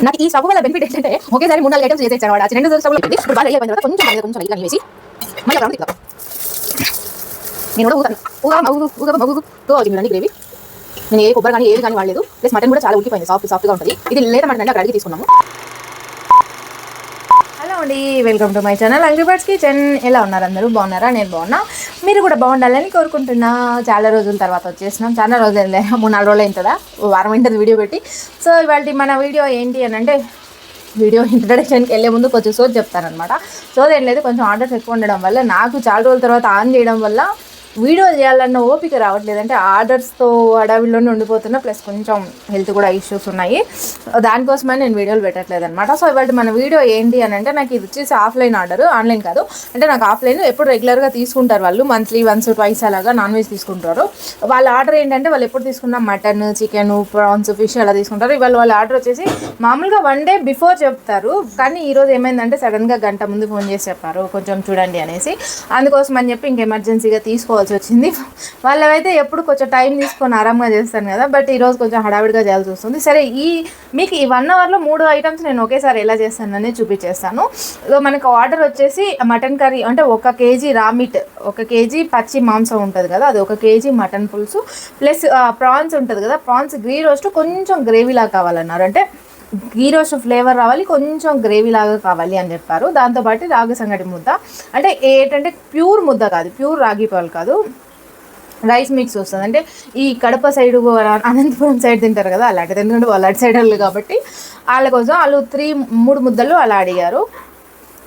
నాకు ఈ స్టవ్ వల్ల బెనిఫిట్ ఏంటంటే ఒకేసారి 3-4 ఐటమ్స్ చేసేసాను వాడు. 2 స్టవ్లు పెట్టి ఇప్పుడు బాగా అయిపోయిన తర్వాత కొంచెం లైట్గా వేసి మళ్ళీ రౌండ్ తిప్పుతాం. నేను కూడా ఊగా అవుతుంది గ్రేవీ. నేను ఏ కొబ్బరి కానీ ఏది కానీ వాడలేదు. ప్లస్ మటన్ కూడా చాలా ఉడికిపోయింది, సాఫ్ట్గా ఉంటుంది. ఇది లేత మటన్ అంటే అక్కడ అడిగి తీసుకున్నాము. హలో అండి, welcome to my channel angry birds kitchen. ఎలా ఉన్నారు అందరూ? బాగున్నారా? నేను బాగున్నా, మీరు కూడా బాగుండాలని కోరుకుంటున్నా. చాలా రోజుల తర్వాత వచ్చేసినాం. చాలా రోజులు 3-4 రోజులు అవుతుందా, వారం అయింటుంది వీడియో పెట్టి. సో ఇవాళ మన వీడియో ఏంటి అని అంటే, వీడియో ఇంట్రడక్షన్కి వెళ్ళే ముందు కొంచెం సోది చెప్తానమాట. సోది ఏం లేదు, కొంచెం ఆర్డర్స్ ఎక్కువ ఉండడం వల్ల నాకు చాలా రోజుల తర్వాత ఆన్ చేయడం వల్ల వీడియో చేయాలన్న ఓపిక రావట్లేదు. అంటే ఆర్డర్స్తో అడవిలోనే ఉండిపోతున్నా, ప్లస్ కొంచెం హెల్త్ కూడా ఇష్యూస్ ఉన్నాయి. దానికోసమని నేను వీడియోలు పెట్టట్లేదు అనమాట. సో ఇవాళ మన వీడియో ఏంటి అని అంటే, నాకు ఇది వచ్చేసి ఆఫ్లైన్ ఆర్డర్, ఆన్లైన్ కాదు. అంటే నాకు ఆఫ్లైన్ ఎప్పుడు రెగ్యులర్గా తీసుకుంటారు వాళ్ళు, మంత్లీ వన్స్ ట్వైస్ అలాగా నాన్ వెజ్ తీసుకుంటారు. వాళ్ళ ఆర్డర్ ఏంటంటే, వాళ్ళు ఎప్పుడు తీసుకున్నా మటన్, చికెన్, ప్రాన్స్, ఫిష్ అలా తీసుకుంటారు. ఇవాళ వాళ్ళ ఆర్డర్ వచ్చేసి మామూలుగా 1 day బిఫోర్ చెప్తారు, కానీ ఈరోజు ఏమైందంటే సడన్గా గంట ముందు ఫోన్ చేసి చెప్పారు కొంచెం చూడండి అనేసి. అందుకోసం అని చెప్పి ఇంక ఎమర్జెన్సీగా తీసుకోవాల్సి వచ్చింది. వాళ్ళవైతే ఎప్పుడు కొంచెం టైం తీసుకొని ఆరాంగా చేస్తాను కదా, బట్ ఈరోజు కొంచెం హడావిడిగా చేయాల్సి వస్తుంది. సరే, మీకు ఈ 1 hourలో 3 ఐటమ్స్ నేను ఒకేసారి ఎలా చేస్తానని చూపించేస్తాను. మనకు ఆర్డర్ వచ్చేసి మటన్ కర్రీ, అంటే 1 kg రా మీట్, 1 kg పచ్చి మాంసం ఉంటుంది కదా, అది 1 kg మటన్ పులుసు, ప్లస్ ప్రాన్స్ ఉంటుంది కదా, ప్రాన్స్ గీ రోస్ట్ కొంచెం గ్రేవీలా కావాలన్నారు. అంటే గీ రోస్ట్ ఫ్లేవర్ రావాలి, కొంచెం గ్రేవీ లాగా కావాలి అని చెప్పారు. దాంతోపాటు రాగి సంగటి ముద్ద, అంటే ఏంటంటే ప్యూర్ ముద్ద కాదు, ప్యూర్ రాగి పాలు కాదు, రైస్ మిక్స్ వస్తుంది. అంటే ఈ కడప సైడు, అనంతపురం సైడ్ తింటారు కదా, అలాంటిది. ఎందుకంటే వాళ్ళు అటు సైడ్ వాళ్ళు కాబట్టి వాళ్ళ కోసం వాళ్ళు 3 ముద్దలు అలా అడిగారు.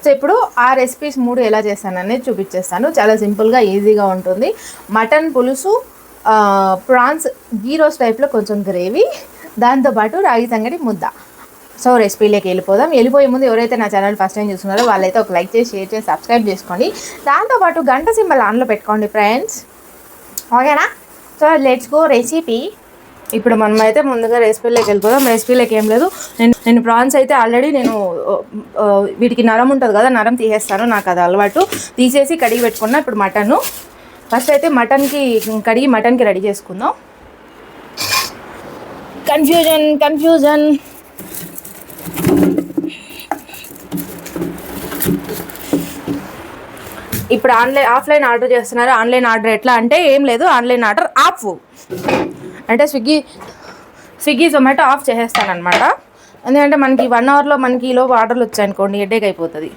సో ఇప్పుడు ఆ రెసిపీస్ 3 ఎలా చేస్తాననేది చూపించేస్తాను. చాలా సింపుల్గా ఈజీగా ఉంటుంది. మటన్ పులుసు, ప్రాన్స్ గీ రోస్ట్ టైప్లో కొంచెం గ్రేవీ, దాంతోపాటు రాగి సంగటి ముద్ద. సో రెసిపీలోకి వెళ్ళిపోదాం. వెళ్ళిపోయే ముందు ఎవరైతే నా ఛానల్ ఫస్ట్ టైం చూస్తున్నారో వాళ్ళైతే ఒక లైక్ చేసి, షేర్ చేసి, సబ్స్క్రైబ్ చేసుకోండి. దాంతోపాటు గంట సింబల్ ఆన్లో పెట్టుకోండి ఫ్రెండ్స్, ఓకేనా? So let's go recipe. ఇప్పుడు మనమైతే ముందుగా రెసిపీలోకి వెళ్ళిపోదాం. రెసిపీలోకి ఏం లేదు, నేను ప్రాన్స్ అయితే ఆల్రెడీ వీటికి నరం ఉంటుంది కదా, నరం తీసేస్తాను, నాకు అది అలవాటు. తీసేసి కడిగి పెట్టుకున్నా. ఇప్పుడు మటను ఫస్ట్ అయితే మటన్కి రెడీ చేసుకుందాం. కన్ఫ్యూజన్ ఇప్పుడు ఆఫ్లైన్ ఆర్డర్ చేస్తున్నారు. ఆన్లైన్ ఆర్డర్ ఎట్లా అంటే ఏం లేదు, ఆన్లైన్ ఆర్డర్ ఆఫ్, అంటే స్విగ్గీ జొమాటో ఆఫ్ చేసేస్తానమాట. ఎందుకంటే మనకి 1 hourలో మనకి ఈలోపు ఆర్డర్లు వచ్చాయనుకోండి, హెడేక్ అయిపోతుంది.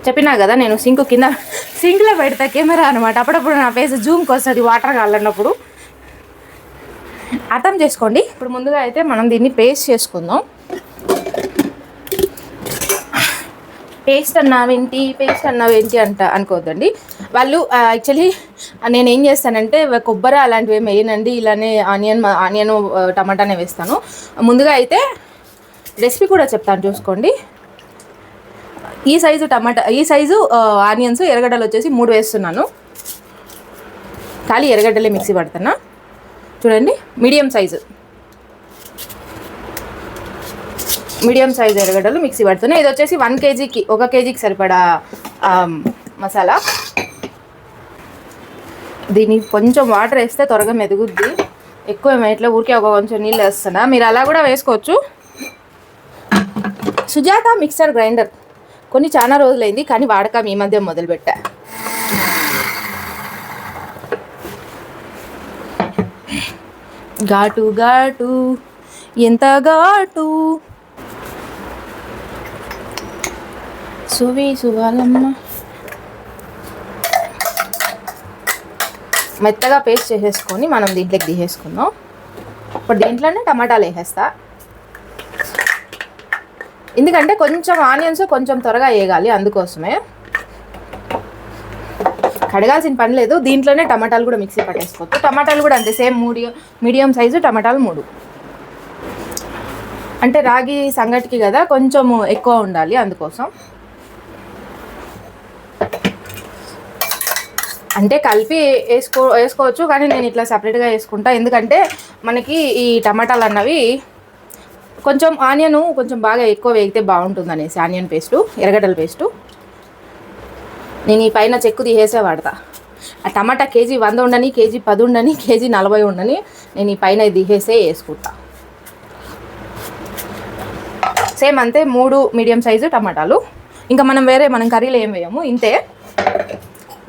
చెప్పినా కదా, నేను సింక్లో పెడతా కెమెరా అనమాట. అప్పుడప్పుడు నా ఫేస్ జూమ్కి వస్తుంది వాటర్ కావాలన్నప్పుడు, అర్థం చేసుకోండి. ఇప్పుడు ముందుగా అయితే మనం దీన్ని పేస్ట్ చేసుకుందాం. పేస్ట్ అన్నావేంటి అనుకోవద్దండి. వాళ్ళు యాక్చువల్లీ నేను ఏం చేస్తానంటే కొబ్బరి అలాంటివి ఏమి వేయనండి, ఇలానే ఆనియన్ టమాటానే వేస్తాను. ముందుగా అయితే రెసిపీ కూడా చెప్తాను చూసుకోండి. ఈ సైజు ఆనియన్స్, ఎర్రగడ్డలు వచ్చేసి 3 వేస్తున్నాను. ఖాళీ ఎర్రగడ్డలే మిక్సీ పడుతున్నా. చూడండి, మీడియం సైజు ఎర్రగడ్డలు మిక్సీ పడుతున్నాయి. ఇది వచ్చేసి 1 kgకి సరిపడా మసాలా. దీన్ని కొంచెం వాటర్ వేస్తే త్వరగా మెదుగుద్ది, ఎక్కువ ఇట్లా ఊరికే కొంచెం నీళ్ళు వేస్తున్నా, మీరు అలా కూడా వేసుకోవచ్చు. సుజాత మిక్సర్ గ్రైండర్ చాలా రోజులైంది, కానీ వాడకం ఈ మధ్య మొదలుపెట్టా. ఘాటు ఎంత ఘాటు, సువాలమ్మ. మెత్తగా పేస్ట్ చేసేసుకొని మనం దీంట్లోకి తీసేసుకుందాం. ఇప్పుడు దీంట్లోనే టమాటాలు వేసేస్తా, ఎందుకంటే కొంచెం ఆనియన్స్ కొంచెం త్వరగా వేగాలి, అందుకోసమే. కడగాల్సిన పని లేదు, దీంట్లోనే టమాటాలు కూడా మిక్సీ పట్టేసుకోవచ్చు. టమాటాలు కూడా అంతే, సేమ్ మీడియం సైజు టమాటాలు 3. అంటే రాగి సంగటికి కదా కొంచెం ఎక్కువ ఉండాలి, అందుకోసం. అంటే కలిపి వేసుకోవచ్చు, కానీ నేను ఇట్లా సపరేట్గా వేసుకుంటా. ఎందుకంటే మనకి ఈ టమాటాలు అన్నవి కొంచెం ఆనియన్ కొంచెం బాగా ఎక్కువ వేగితే బాగుంటుంది అనేసి, ఆనియన్ పేస్టు, ఎర్రగడ్డల పేస్టు. నేను ఈ పైన చెక్కు తీసేసే వాడతా. ఆ టమాటా కేజీ 100 ఉండని, కేజీ 10 ఉండని, కేజీ 40 ఉండని, నేను ఈ పైన తీసేసే వేసుకుంటా. సేమ్ అంతే 3 మీడియం సైజు టమాటాలు. ఇంకా మనం కర్రీలో ఏం వేయము, ఇంతే.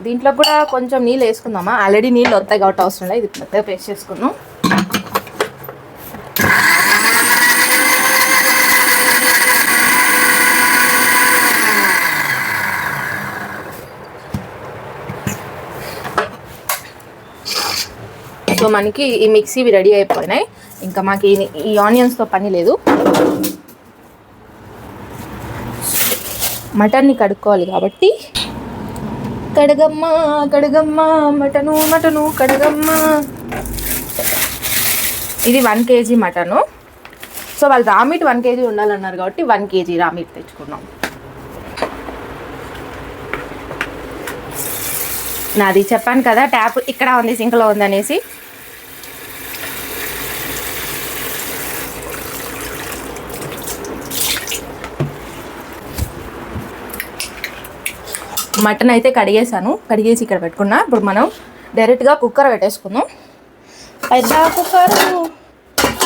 దీంట్లో కూడా కొంచెం నీళ్ళు వేసుకుందామా, ఆల్రెడీ నీళ్ళు వస్తాయి కాబట్టి అవసరం లేదు. ఇది పెద్దగా పేస్ట్ చేసుకుందాం. సో మనకి ఈ మిక్సీవి రెడీ అయిపోయినాయి. ఇంకా మాకు ఈ ఆనియన్స్తో పని లేదు. మటన్ని కడుక్కోవాలి కాబట్టి కడగమ్మ మటను కడగమ్మ. ఇది 1 kg మటను. సో వాళ్ళు రా మీట్ 1 kg ఉండాలన్నారు కాబట్టి 1 kg రా మీట్ తెచ్చుకున్నాం. నాది చెప్పాను కదా ట్యాప్ ఇక్కడ ఉంది, సింక్లో ఉంది అనేసి. మటన్ అయితే కడిగేసి ఇక్కడ పెట్టుకున్నా. ఇప్పుడు మనం డైరెక్ట్గా కుక్కర్ పెట్టేసుకుందాం. పెద్ద కుక్కర్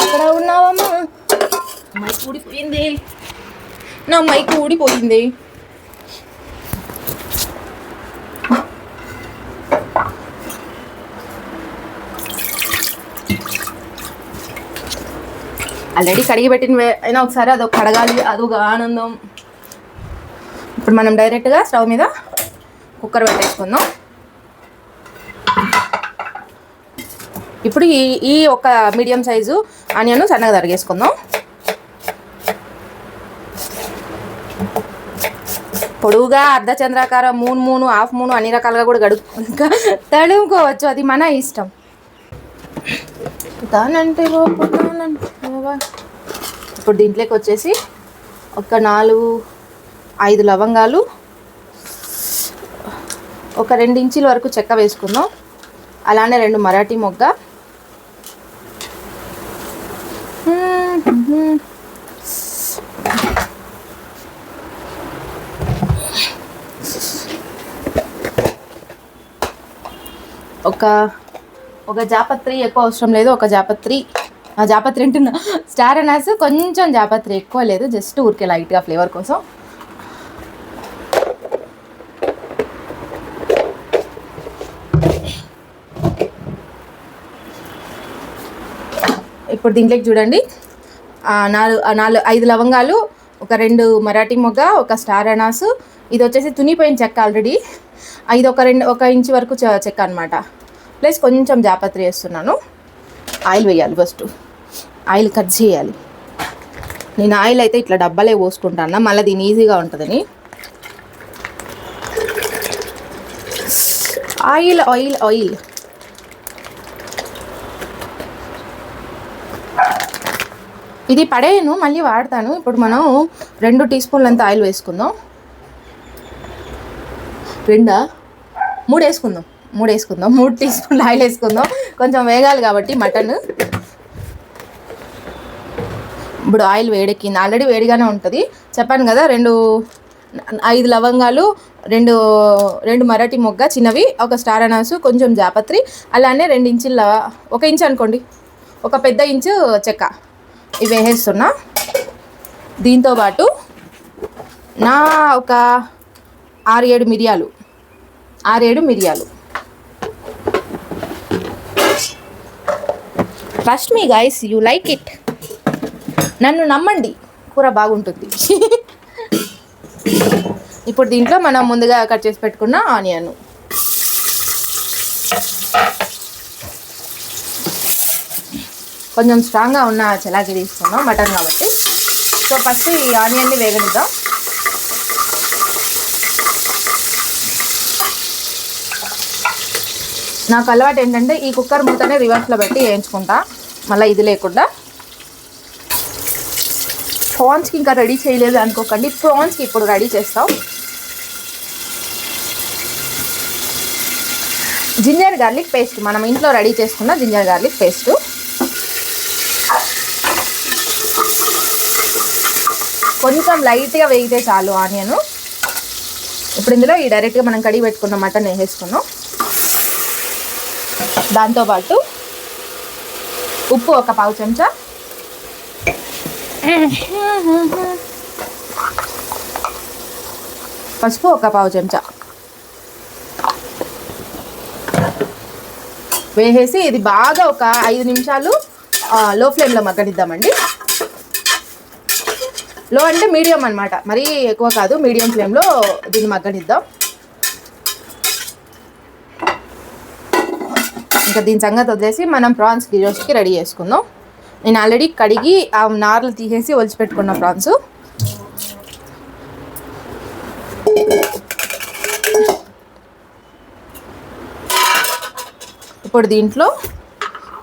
ఇక్కడ ఉన్నావమ్మా. మైక్ ఊడిపోయింది, నా మైక్ ఊడిపోయింది. ఆల్రెడీ కడిగి పెట్టిన అయినా ఒకసారి అదొక కడగాలి, అదొక ఆనందం. ఇప్పుడు మనం డైరెక్ట్గా స్టవ్ మీద కుక్కర్ పెట్టేసుకుందాం. ఇప్పుడు ఈ ఒక మీడియం సైజు ఆనియన్ సన్నగా తరిగేసుకుందాం. పొడువుగా, అర్ధచంద్రాకారం, మూను, హాఫ్ మూను, అన్ని రకాలుగా కూడా తడుముకోవచ్చు, అది మన ఇష్టం. ఇప్పుడు దీంట్లోకి వచ్చేసి ఒక 4-5 లవంగాలు, ఒక 2 ఇంచుల వరకు చెక్క వేసుకుందాం. అలానే 2 మరాఠీ మొగ్గ, ఒక జాపత్రి, ఎక్కువ అవసరం లేదు, ఒక జాపత్రి అంటున్నా, స్టార్ అనాస్ కొంచెం జాపత్రి, ఎక్కువ లేదు, జస్ట్ ఊరికే లైట్గా ఫ్లేవర్ కోసం. ఇప్పుడు దీంట్లోకి చూడండి 5 లవంగాలు, ఒక 2 మరాఠీ మొగ్గ, ఒక స్టార్ అనాసు. ఇది వచ్చేసి తునిపోయిన చెక్క ఆల్రెడీ. ఇది ఒక ఇంచు వరకు చెక్క అనమాట. ప్లస్ కొంచెం జాపత్రి వేస్తున్నాను. ఆయిల్ వేయాలి, ఫస్ట్ ఆయిల్ కట్ చేయాలి. నేను ఆయిల్ అయితే ఇట్లా డబ్బాలే పోసుకుంటాను, మళ్ళీ దీని ఈజీగా ఉంటుందని. ఆయిల్ ఇది పడేయను, మళ్ళీ వాడతాను. ఇప్పుడు మనం 2 టీ స్పూన్లంత ఆయిల్ వేసుకుందాం. 3 వేసుకుందాం. 3 టీ స్పూన్లు ఆయిల్ వేసుకుందాం. కొంచెం వేగాలి కాబట్టి మటన్. ఇప్పుడు ఆయిల్ వేడెక్కింది, ఆల్రెడీ వేడిగానే ఉంటుంది. చెప్పాను కదా, 5 లవంగాలు, 2 మరాఠీ మొగ్గ చిన్నవి, ఒక స్టార్ అనాసు, కొంచెం జాపత్రి, అలానే 2 ఇంచుల, 1 ఇంచు అనుకోండి, ఒక పెద్ద ఇంచు చెక్క, ఇవి వేసేస్తున్నా. దీంతోపాటు ఒక 6-7 మిరియాలు. Trust me guys, you like it. నన్ను నమ్మండి, కూర బాగుంటుంది. ఇప్పుడు దీంట్లో మనం ముందుగా కట్ చేసి పెట్టుకున్న ఆనియన్, కొంచెం స్ట్రాంగ్గా ఉన్న చలాకి తీసుకున్నాం మటన్ కాబట్టి. సో ఫస్ట్ ఈ ఆనియన్ని వేగనిద్దాం. నాకు అలవాటు ఏంటంటే ఈ కుక్కర్ మూతనే రివర్స్లో పెట్టి వేయించుకుంటా, మళ్ళీ ఇది లేకుండా. ప్రాన్స్కి ఇంకా రెడీ చేయలేదు అనుకోకండి, ప్రాన్స్కి ఇప్పుడు రెడీ చేస్తాం. జింజర్ గార్లిక్ పేస్ట్, మనం ఇంట్లో రెడీ చేసుకున్న జింజర్ గార్లిక్ పేస్టు. కొంచెం లైట్గా వేగితే చాలు ఆనియన్. ఇప్పుడు ఇందులో డైరెక్ట్గా మనం కడిగి పెట్టుకున్న మటన్ వేసేసుకున్నాం. దాంతోపాటు ఉప్పు ఒక 1/2 చెంచా, పసుపు ఒక పావు చెంచా వేసేసి ఇది బాగా ఒక 5 నిమిషాలు లో ఫ్లేమ్లో మగ్గనిద్దామండి. లో అంటే మీడియం అనమాట, మరీ ఎక్కువ కాదు, మీడియం ఫ్లేమ్లో దీన్ని మగ్గనిద్దాం. ఇంకా దీని సంగతి వదిలేసి మనం ప్రాన్స్ గీ రోస్ట్కి రెడీ చేసుకుందాం. నేను ఆల్రెడీ కడిగి ఆ నార్లు తీసేసి ఒలిచిపెట్టుకున్న ప్రాన్స్. ఇప్పుడు దీంట్లో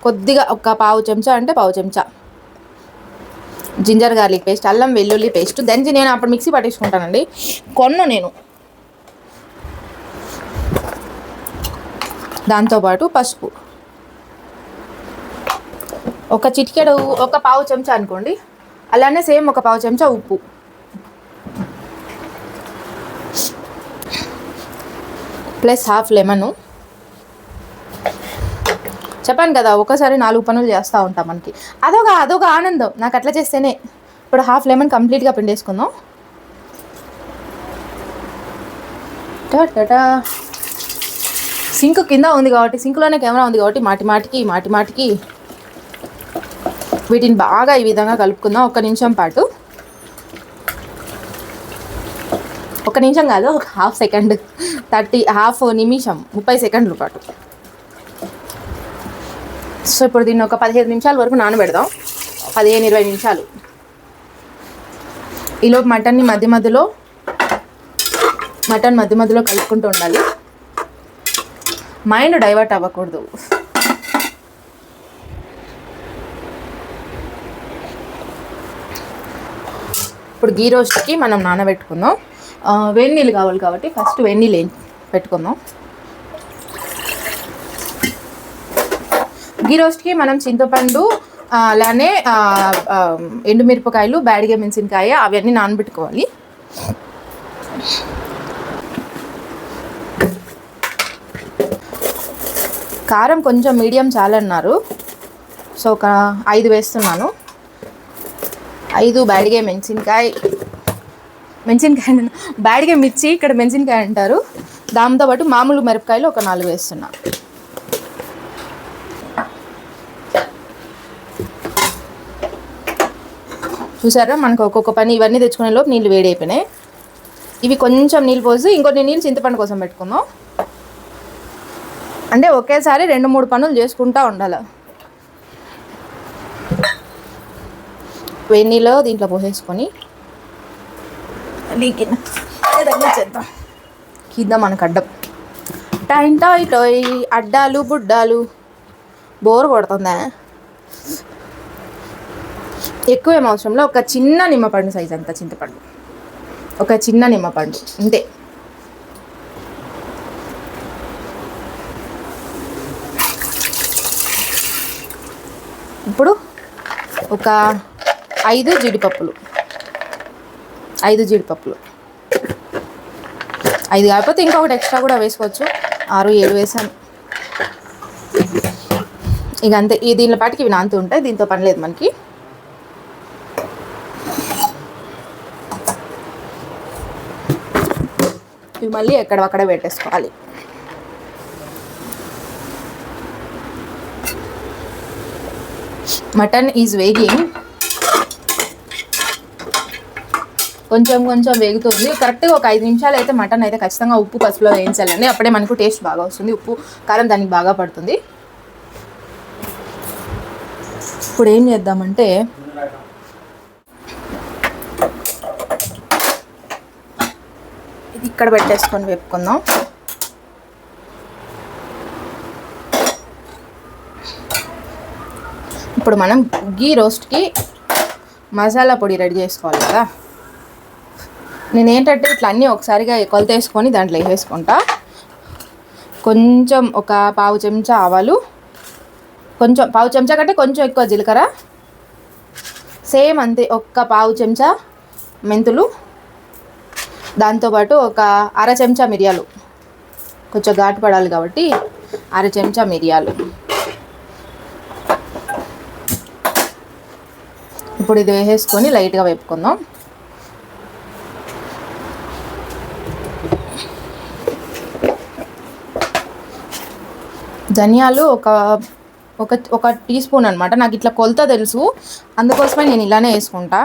కొద్దిగా ఒక పావు చెంచా అంటే పావు చెంచా జింజర్ గార్లిక్ పేస్ట్, అల్లం వెల్లుల్లి పేస్ట్ దంచి నేను అప్పుడు మిక్సీ పట్టించుకుంటానండి, నేను దాంతోపాటు పసుపు ఒక చిటికెడు, ఒక పావు చెంచా అనుకోండి. అలానే సేమ్ ఒక పావు చెంచా ఉప్పు, ప్లస్ హాఫ్ లెమను. చెప్పాను కదా ఒకసారి 4 పనులు చేస్తూ ఉంటాం మనకి, అదొక ఆనందం నాకు అట్లా చేస్తేనే. ఇప్పుడు హాఫ్ లెమన్ కంప్లీట్గా పిండేసుకుందాం. సింక్ కింద ఉంది కాబట్టి, సింక్లోనే కెమెరా ఉంది కాబట్టి మాటి మాటికి వీటిని బాగా ఈ విధంగా కలుపుకుందాం. 1 నిమిషం పాటు, 1 నిమిషం కాదు, ఒక హాఫ్ సెకండ్, హాఫ్ నిమిషం 30 సెకండ్ల పాటు. సో ఇప్పుడు దీన్ని ఒక 15 నిమిషాల వరకు నానబెడదాం, 15-20 నిమిషాలు. ఈలోపు మటన్ మధ్య మధ్యలో కలుపుకుంటూ ఉండాలి, మైండ్ డైవర్ట్ అవ్వకూడదు. ఇప్పుడు గీ రోస్ట్కి మనం నానబెట్టుకుందాం. వేడి నీళ్ళు కావాలి కాబట్టి ఫస్ట్ వేడి నీళ్ళు పెట్టుకుందాం. గీ రోస్ట్కి మనం చింతపండు, అలానే ఎండుమిరపకాయలు, బ్యాడిగ మెంతికాయ అవన్నీ నానబెట్టుకోవాలి. కారం కొంచెం మీడియం చాలన్నారు, సో ఒక 5 వేస్తున్నాను. 5 బ్యాడిగ మెంతికాయ, బ్యాడిగ మిర్చి, ఇక్కడ మెంతికాయ అంటారు. దాంతోపాటు మామూలు మిరపకాయలు ఒక 4 వేస్తున్నా. చూసారా, మనకు ఒక్కొక్క పని ఇవన్నీ తెచ్చుకునే లోపు నీళ్ళు వేడి అయిపోయినాయి. ఇవి కొంచెం నీళ్ళు పోసి ఇంకొన్ని నీళ్ళు చింతపండు కోసం పెట్టుకుందాం. అంటే ఒకేసారి 2-3 పనులు చేసుకుంటూ ఉండాలి. వేడి నీళ్ళు దీంట్లో పోసేసుకొని చేద్దాం. కింద మనకు అడ్డం టైంటాయి అడ్డాలు బుడ్డాలు బోర్ కొడుతుందా. ఎక్కువేం అవసరంలో, ఒక చిన్న నిమ్మపండు సైజ్ అంత చింతపండు, ఒక చిన్న నిమ్మపండు అంతే. ఇప్పుడు ఒక 5 జీడిపప్పులు, 5 కాకపోతే ఇంకొకటి ఎక్స్ట్రా కూడా వేసుకోవచ్చు. 6-7 వేసాను ఇక అంతే. దీనిలో పాటికి ఇవి నానుతూ ఉంటాయి, దీంతో పని లేదు మనకి. ఇవి మళ్ళీ ఎక్కడక్కడ పెట్టేసుకోవాలి. మటన్ ఈజ్ వేగింగ్, కొంచెం వేగుతుంది. కరెక్ట్గా ఒక 5 నిమిషాలు అయితే మటన్ అయితే ఖచ్చితంగా ఉప్పు పసుపులో వేయించాలండి, అప్పుడే మనకు టేస్ట్ బాగా వస్తుంది. ఉప్పు కారం దానికి బాగా పడుతుంది. ఇప్పుడు ఏం చేద్దామంటే ఇది ఇక్కడ పెట్టేసుకొని వేపుకుందాం. ఇప్పుడు మనం గీ రోస్ట్కి మసాలా పొడి రెడీ చేసుకోవాలి కదా. నేనేంటంటే ఇట్లా అన్నీ ఒకసారిగా కొలత వేసుకొని దాంట్లో వేసేసుకుంటా. కొంచెం ఒక పావు చెంచా ఆవాలు, కొంచెం పావు చెంచా కంటే కొంచెం ఎక్కువ జీలకర్ర, సేమ్ అంతే ఒక్క పావు చెంచా మెంతులు, దాంతోపాటు ఒక 1/2 చెంచా మిరియాలు, కొంచెం ఘాటు పడాలి కాబట్టి 1/2 చెంచా మిరియాలు. ఇప్పుడు ఇది వేసేసుకొని లైట్గా వేపుకుందాం. ధనియాలు ఒక ఒక ఒక టీ స్పూన్ అనమాట. నాకు ఇట్లా కొలత తెలుసు, అందుకోసమే నేను ఇలానే వేసుకుంటా.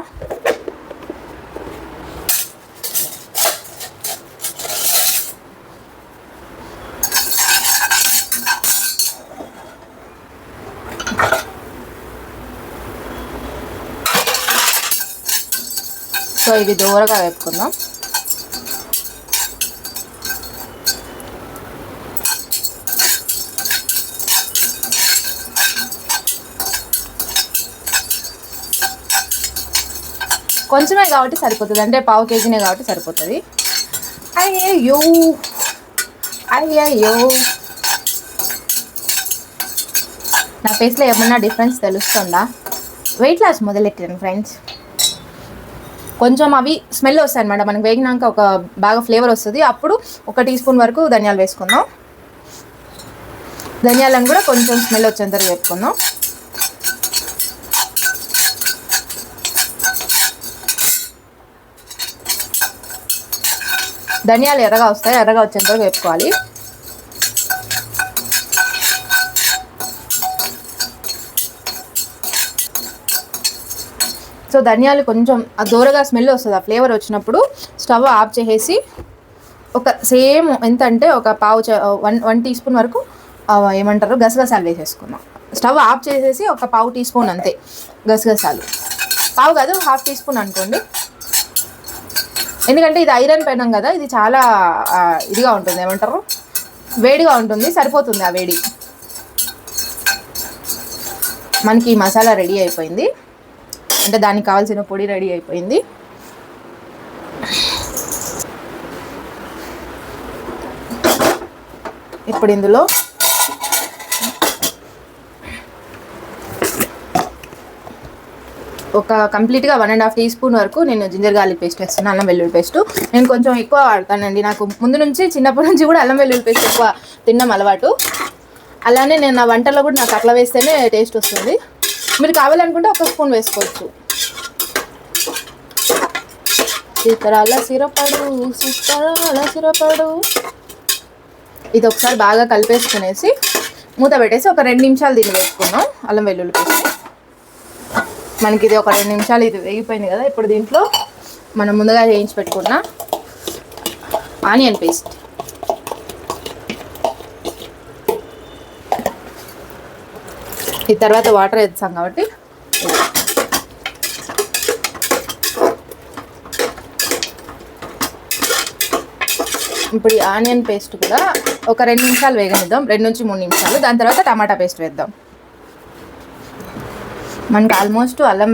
సో ఇది దూరగా వేపుకుందాం. కొంచెమే కాబట్టి సరిపోతుంది, అంటే పావు కేజీనే కాబట్టి సరిపోతుంది. అయ్యో అయ్యయ్యో, నా ఫేస్లో ఏమన్నా డిఫరెన్స్ తెలుస్తుందా? వెయిట్ లాస్ మొదలెట్టాను ఫ్రెండ్స్. కొంచెం అవి స్మెల్ వస్తాయి అనమాట, మనకి వేగినాక ఒక బాగా ఫ్లేవర్ వస్తుంది. అప్పుడు ఒక టీ స్పూన్ వరకు ధనియాలు వేసుకుందాం. ధనియాలను కూడా కొంచెం స్మెల్ వచ్చేంత వేపుకుందాం. ధనియాలు ఎర్రగా వస్తాయి, ఎర్రగా వచ్చేంత వేపుకోవాలి. సో ధనియాలు కొంచెం దూరగా స్మెల్ వస్తుంది, ఆ ఫ్లేవర్ వచ్చినప్పుడు స్టవ్ ఆఫ్ చేసేసి ఒక సేమ్ ఎంత అంటే ఒక పావు వన్ టీ స్పూన్ వరకు ఏమంటారు గసగసాలు వేసేసుకున్నాం. స్టవ్ ఆఫ్ చేసేసి ఒక పావు టీ స్పూన్ అంతే గసగసాలు, పావు కాదు హాఫ్ టీ స్పూన్ అనుకోండి. ఎందుకంటే ఇది ఐరన్ పెనం కదా, ఇది చాలా ఇదిగా ఉంటుంది, ఏమంటారు వేడిగా ఉంటుంది, సరిపోతుంది ఆ వేడి. మనకి మసాలా రెడీ అయిపోయింది, అంటే దానికి కావాల్సిన పొడి రెడీ అయిపోయింది. ఇప్పుడు ఇందులో ఒక కంప్లీట్గా 1.5 టీ స్పూన్ వరకు నేను జింజర్ గార్లిక్ పేస్ట్ వేస్తున్నాను, అల్లం వెల్లుల్లి పేస్ట్. నేను కొంచెం ఎక్కువ వాడతానండి, నాకు ముందు నుంచి చిన్నప్పటి నుంచి కూడా అల్లం వెల్లుల్లి పేస్ట్ ఎక్కువ తినడం అలవాటు. అలానే నేను నా వంటల్లో కూడా నాకు అట్లా వేస్తేనే టేస్ట్ వస్తుంది. మీరు కావాలనుకుంటే ఒక స్పూన్ వేసుకోవచ్చు. సీతరాల సిరపడు, సీతరాల సిరపడు. ఇది ఒకసారి బాగా కలిపేసుకునేసి మూత పెట్టేసి ఒక 2 నిమిషాలు దీన్ని వేసుకున్నాం అల్లం వెల్లుల్లి పేస్ట్. మనకి ఇది ఒక 2 నిమిషాలు ఇది వేగిపోయింది కదా. ఇప్పుడు దీంట్లో మనం ముందుగా వేయించి పెట్టుకున్న ఆనియన్ పేస్ట్, ఈ తర్వాత వాటర్ వేస్తాం కాబట్టి ఇప్పుడు ఈ ఆనియన్ పేస్ట్ కూడా ఒక 2 నిమిషాలు వేగనిద్దాం, 2 నుంచి 3 నిమిషాలు. దాని తర్వాత టమాటా పేస్ట్ వేద్దాం. మనకి ఆల్మోస్ట్ అల్లం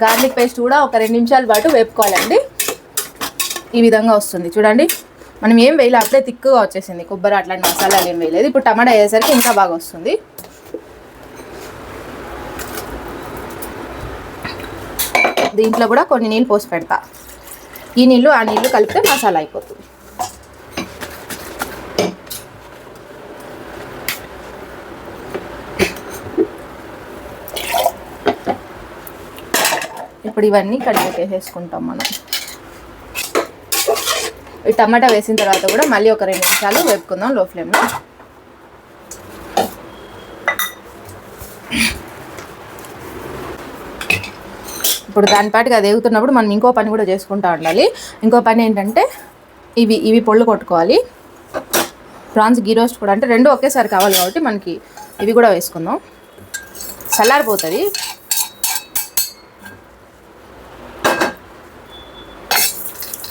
గార్లిక్ పేస్ట్ కూడా ఒక 2 నిమిషాల పాటు వేపుకోవాలండి. ఈ విధంగా వస్తుంది చూడండి. మనం ఏం వేయలే, అప్పుడే తిక్కుగా వచ్చేసింది, కొబ్బరి అట్లాంటి మసాలాలు ఏం వేయలేదు. ఇప్పుడు టమాటా వేసేసరికి ఇంకా బాగా వస్తుంది. దీంట్లో కూడా కొన్ని నీళ్ళు పోసి పెడతా, ఈ నీళ్ళు ఆ నీళ్ళు కలిపితే మసాలా అయిపోతుంది. ఇప్పుడు ఇవన్నీ కడిగేసేసుకుంటాం మనం. ఈ టమాటా వేసిన తర్వాత కూడా మళ్ళీ ఒక 2 నిమిషాలు వేపుకుందాం లో ఫ్లేమ్లో. ఇప్పుడు దానిపాటికి అది వేగుతున్నప్పుడు మనం ఇంకో పని కూడా చేసుకుంటూ ఉండాలి. ఇంకో పని ఏంటంటే ఇవి పొళ్ళు కొట్టుకోవాలి. ప్రాన్స్ గీ రోస్ట్ కూడా, అంటే 2 ఒకేసారి కావాలి కాబట్టి మనకి ఇవి కూడా వేసుకుందాం, చల్లారిపోతుంది.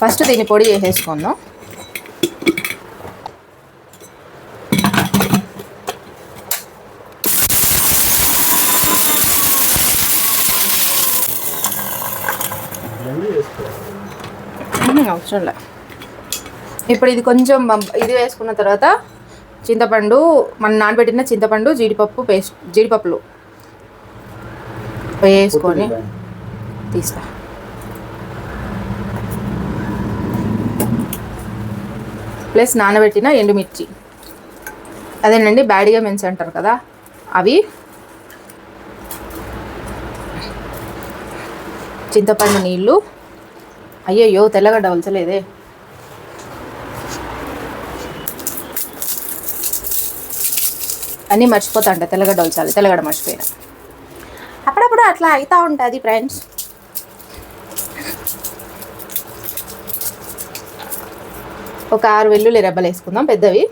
ఫస్ట్ దీన్ని పొడి చేసేసుకుందాం. అవసరం లే. ఇప్పుడు ఇది కొంచెం ఇది వేసుకున్న తర్వాత చింతపండు, మనం నానబెట్టిన చింతపండు, జీడిపప్పులు వేసుకొని తీస్తా. ప్లస్ నానబెట్టిన ఎండుమిర్చి, అదేనండి బ్యాడిగా మెంట్స్ అంటారు కదా అవి, చింతపండు నీళ్ళు. అయ్యయ్యో తెల్లగడ్డ వలచలేదే. అన్నీ మర్చిపోతా ఉంటా, తెల్లగడ్డ ఉంచాలి, తెల్లగడ్డ మర్చిపోయినా. అప్పుడప్పుడు అట్లా అవుతూ ఉంటుంది ఫ్రెండ్స్. ఒక 6 వెల్లుల్లి రెబ్బలు వేసుకుందాం, పెద్దవి.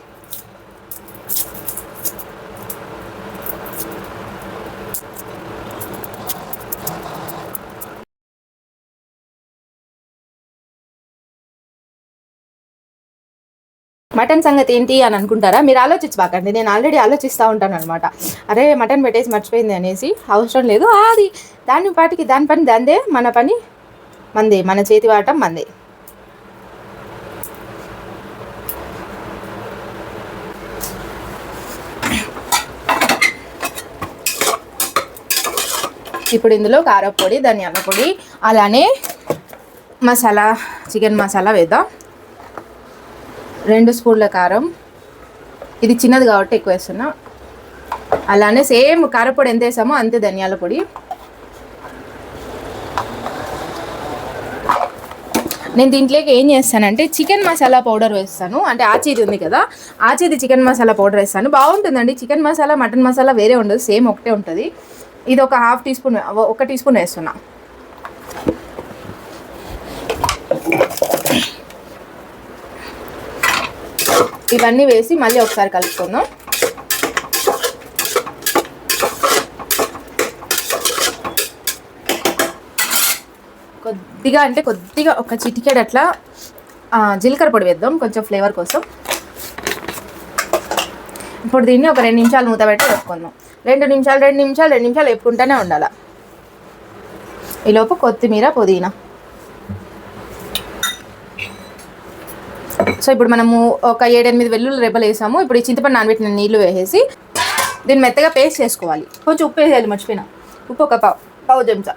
మటన్ సంగతి ఏంటి అని అనుకుంటారా? మీరు ఆలోచించబాకండి, నేను ఆల్రెడీ ఆలోచిస్తూ ఉంటాను అనమాట. అరే మటన్ పెట్టేసి మర్చిపోయింది అనేసి. అవసరం లేదు, అది దాని పని దాందే, మన పని మందే, మన చేతి వాటం మందే. ఇప్పుడు ఇందులో కారపొడి, ధనియాల పొడి, అలానే మసాలా, చికెన్ మసాలా వేద్దాం. 2 స్పూన్ల కారం, ఇది చిన్నది కాబట్టి ఎక్కువ వేస్తున్నా. అలానే సేమ్ కారపొడి ఎంత వేసామో అంతే ధనియాల పొడి. నేను దీంట్లోకి ఏం చేస్తానంటే చికెన్ మసాలా పౌడర్ వేస్తాను. అంటే ఆచీది ఉంది కదా, ఆచీది చికెన్ మసాలా పౌడర్ వేస్తాను. బాగుంటుందండి. చికెన్ మసాలా మటన్ మసాలా వేరే ఉండదు, సేమ్ ఒకటే ఉంటుంది. ఇది ఒక 1/2 టీ స్పూన్, 1 టీ స్పూన్ వేస్తున్నా. ఇవన్నీ వేసి మళ్ళీ ఒకసారి కలుపుకుందాం. కొద్దిగా ఒక చిటికెడు అట్లా జీలకర్ర పొడి వేద్దాం, కొంచెం ఫ్లేవర్ కోసం. ఇప్పుడు దీన్ని ఒక 2 నిమిషాలు మూత పెట్టి వేసుకుందాం. 2 నిమిషాలు వేపుకుంటూనే ఉండాలి. ఈలోపు కొత్తిమీర, పుదీనా. సో ఇప్పుడు మనము ఒక 7-8 వెల్లుల్లి రెబ్బలు వేసాము. ఇప్పుడు ఈ చింతపండు నానబెట్టిన నీళ్ళు వేసేసి దీన్ని మెత్తగా పేస్ట్ చేసుకోవాలి. కొంచెం ఉప్పు వేసేయాలి, మర్చిపోయినా. ఉప్పు ఒక పావు చెంచా.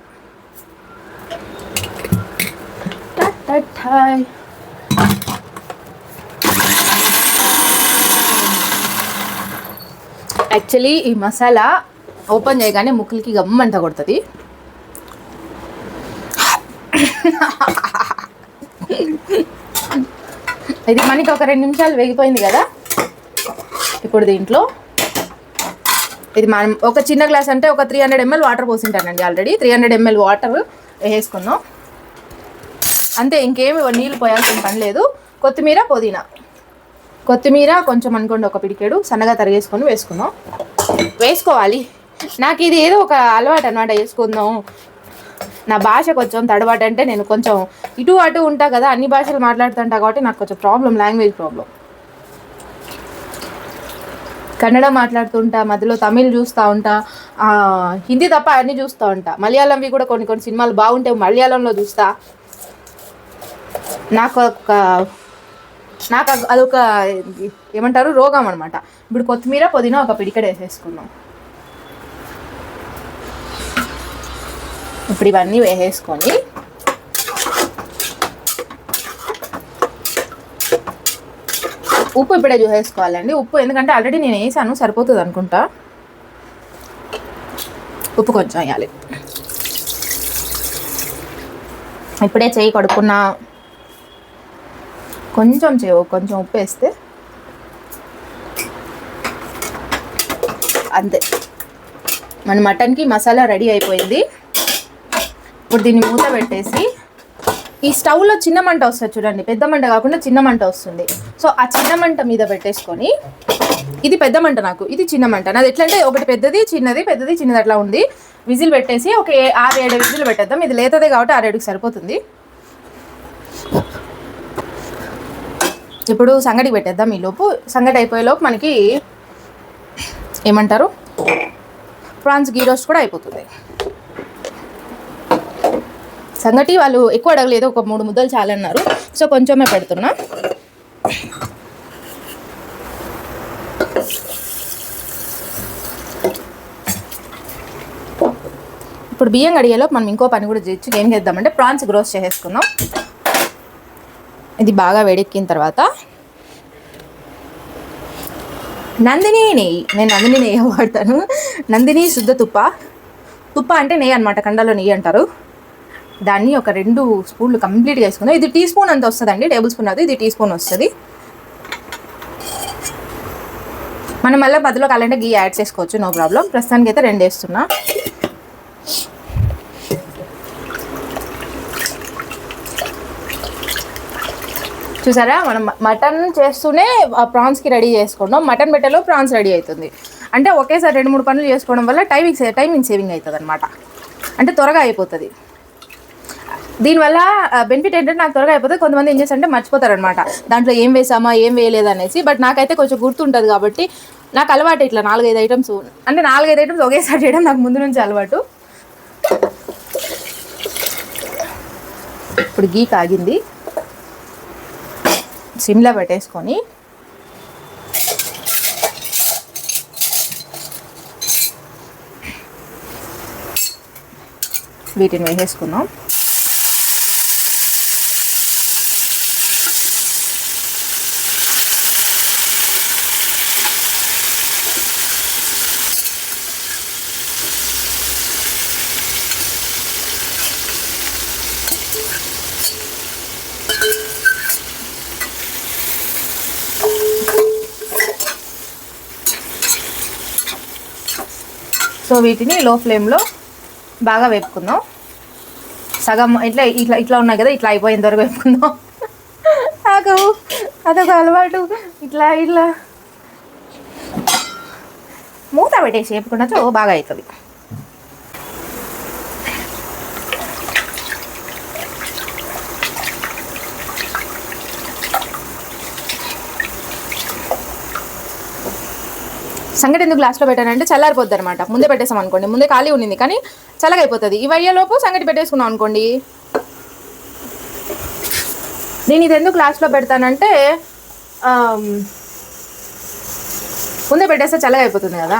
యాక్చువల్లీ ఈ మసాలా ఓపెన్ చేయగానే ముక్కులకి గమ్మంట కొడుతుంది. ఇది మనకి ఒక 2 నిమిషాలు వేగిపోయింది కదా. ఇప్పుడు దీంట్లో ఇది మనం ఒక చిన్న గ్లాస్ అంటే ఒక 300 ml వాటర్ పోసింటానండి. ఆల్రెడీ 300 ml వాటర్ వేసుకుందాం అంతే, ఇంకేమి నీళ్ళు పోయాల్సిన పని లేదు. కొత్తిమీర, పుదీనా. కొత్తిమీర కొంచెం అనుకోండి, ఒక పిడికెడు సన్నగా తరిగేసుకొని వేసుకోవాలి. నాకు ఇది ఏదో ఒక అలవాటు అన్నమాట, వేసుకుందాం. నా భాష కొంచెం తడబాటు, అంటే నేను కొంచెం ఇటు అటు ఉంటా కదా, అన్ని భాషలు మాట్లాడుతుంటా కాబట్టి నాకు కొంచెం ప్రాబ్లం, లాంగ్వేజ్ ప్రాబ్లం. కన్నడ మాట్లాడుతుంటా, మధ్యలో తమిళ్ చూస్తూ ఉంటా, హిందీ తప్ప అన్నీ చూస్తూ ఉంటా. మలయాళంవి కూడా కొన్ని సినిమాలు బాగుంటాయి, మలయాళంలో చూస్తా. నాకు అదొక ఏమంటారు, రోగం అనమాట. ఇప్పుడు కొత్తిమీర, పుదీనా ఒక పిడికెడు వేసేసుకున్నాం. ఇప్పుడు ఇవన్నీ వేసేసుకొని ఉప్పు ఇప్పుడే చూసేసుకోవాలండి. ఉప్పు ఎందుకంటే ఆల్రెడీ నేను వేసాను, సరిపోతుంది అనుకుంటా. ఉప్పు కొంచెం వేయాలి. ఇప్పుడే చేయి కడుక్కున్నా, కొంచెం ఉప్పు వేస్తే అంతే, మన మటన్కి మసాలా రెడీ అయిపోయింది. ఇప్పుడు దీన్ని మూత పెట్టేసి, ఈ స్టవ్లో చిన్న మంట వస్తుంది చూడండి, పెద్ద మంట కాకుండా చిన్న మంట వస్తుంది. సో ఆ చిన్న మంట మీద పెట్టేసుకొని, ఇది పెద్ద మంట, నాకు ఇది చిన్న మంట. నాది ఎట్లంటే ఒకటి పెద్దది చిన్నది అట్లా ఉంది. విజిల్ పెట్టేసి ఒక 6-7 విజిల్ పెట్టేద్దాం. ఇది లేతదే కాబట్టి 6-7కి సరిపోతుంది. ఇప్పుడు సంగటికి పెట్టేద్దాం. ఈలోపు సంగటి అయిపోయేలోపు మనకి ఏమంటారు, ప్రాన్స్ గీ రోస్ట్ కూడా అయిపోతుంది. సంగటి వాళ్ళు ఎక్కువ అడగలేదు, ఒక 3 ముద్దలు చాలన్నారు. సో కొంచెమే పెడుతున్నా. ఇప్పుడు బియ్యం కడిగేలోపు మనం ఇంకో పని కూడా చేయొచ్చు. ఏం చేద్దామంటే ప్రాన్స్ రోస్ట్ చేసేసుకుందాం. ఇది బాగా వేడెక్కిన తర్వాత నందిని నెయ్యి, నేను నందిని నెయ్యి వాడతాను. నందిని శుద్ధ తుప్ప అంటే నెయ్యి అనమాట, కండలో నెయ్యి అంటారు. దాన్ని ఒక 2 స్పూన్లు కంప్లీట్గా వేసుకుందాం. ఇది టీ స్పూన్ అంత వస్తుందండి, టేబుల్ స్పూన్ అది, ఇది టీ స్పూన్ వస్తుంది. మనం మళ్ళీ మధ్యలో కావాలంటే గీ యాడ్ చేసుకోవచ్చు, నో ప్రాబ్లం. ప్రస్తుతానికి అయితే 2 వేస్తున్నా. చూసారా, మనం మటన్ చేస్తూనే ప్రాన్స్కి రెడీ చేసుకుంటాం. మటన్ పెట్టెలో ప్రాన్స్ రెడీ అవుతుంది. అంటే ఒకేసారి 2-3 పనులు చేసుకోవడం వల్ల టైమింగ్ సేవింగ్ అవుతుంది అనమాట. అంటే త్వరగా అయిపోతుంది. దీనివల్ల బెనిఫిట్ ఏంటంటే నాకు త్వరగా అయిపోతుంది. కొంతమంది ఏం చేస్తారంటే మర్చిపోతారనమాట, దాంట్లో ఏం వేసామా ఏం వేయలేదు అనేసి. బట్ నాకైతే కొంచెం గుర్తుంటుంది కాబట్టి నాకు అలవాటు. ఇట్లా 4-5 ఐటమ్స్, అంటే 4-5 ఐటమ్స్ ఒకేసారి చేయడం నాకు ముందు నుంచి అలవాటు. ఇప్పుడు గీ కాగింది, సిమ్లో పెట్టేసుకొని వీటిని వేసేసుకుందాం. సో వీటిని లో ఫ్లేమ్లో బాగా వేపుకుందాం. సగం ఇట్లా ఇట్లా ఇట్లా ఉన్నాయి కదా, ఇట్లా అయిపోయేంత వరకు వేపుకుందాం. నాకు అదొక అలవాటు. ఇట్లా ఇట్లా మూత పెట్టేసి వేపుకున్నచో బాగా అవుతుంది. సంగటి ఎందుకు గ్లాస్లో పెట్టానంటే చల్లారిపోద్ది అనమాట. ముందే పెట్టేసాం అనుకోండి, ముందే ఖాళీ ఉన్నింది కానీ చల్లగా అయిపోతుంది. ఇవి అయ్యేలోపు సంగటి పెట్టేసుకున్నాం అనుకోండి. నేను ఇది ఎందుకు గ్లాస్లో పెడతానంటే ముందే పెట్టేస్తే చల్లగా అయిపోతుంది కదా.